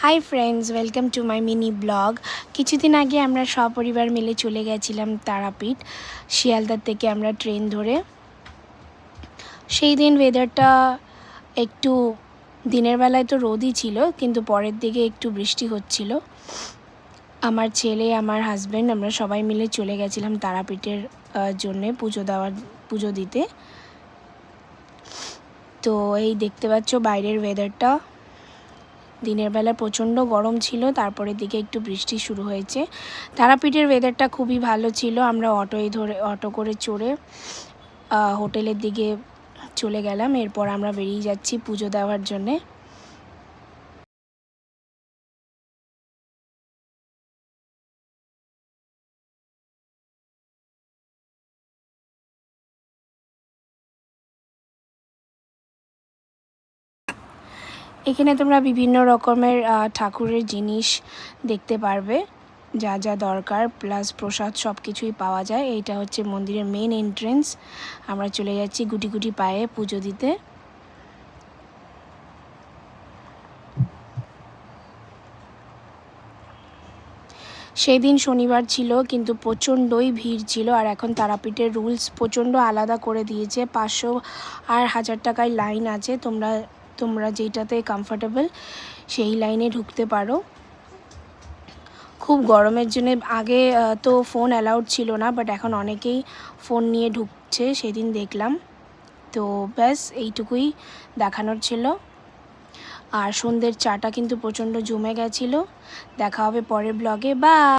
Hi friends, welcome to my mini blog. কিছুদিন আগে আমরা সপরিবার মিলে চলে গেছিলাম তারাপীঠ। শিয়ালদার থেকে আমরা ট্রেন ধরে। সেই দিন ওয়েদারটা একটু দিনের বেলায় তো রোদই ছিল, কিন্তু পরের দিকে একটু বৃষ্টি হচ্ছিল। আমার ছেলে, আমার হাজব্যান্ড, আমরা সবাই মিলে চলে গেছিলাম তারাপীঠের জন্যে পুজো দিতে। তো এই দেখতে পাচ্ছ বাইরের ওয়েদারটা। দিনের বেলা প্রচণ্ড গরম ছিল, তারপরের দিকে একটু বৃষ্টি শুরু হয়েছে। তারাপীঠের ওয়েদারটা খুবই ভালো ছিল। আমরা অটো করে চড়ে হোটেলের দিকে চলে গেলাম। এরপর আমরা বেরিয়ে যাচ্ছি পুজো দেওয়ার জন্যে। এখানে তোমরা বিভিন্ন রকমের ঠাকুরের জিনিস দেখতে পারবে, যা যা দরকার, প্লাস প্রসাদ সব কিছুই পাওয়া যায়। এইটা হচ্ছে মন্দিরের মেন এন্ট্রেন্স। আমরা চলে যাচ্ছি গুটি গুটি পায়ে পুজো দিতে। সেই দিন শনিবার ছিল, কিন্তু প্রচণ্ডই ভিড় ছিল। আর এখন তারাপীঠের রুলস প্রচণ্ড আলাদা করে দিয়েছে। 500 আর 1000 টাকায় লাইন আছে। তোমরা যেটাতে কমফর্টেবল সেই লাইনে ঢুকতে পারো। খুব গরমের জন্য আগে তো ফোন অ্যালাউড ছিল না, বাট এখন অনেকেই ফোন নিয়ে ঢুকছে, সেদিন দেখলাম। তো ব্যাস এইটুকুই দেখানোর ছিল। আর সন্ধ্যের চাটা কিন্তু প্রচণ্ড জমে গেছিলো। দেখা হবে পরের ব্লগে। বাই।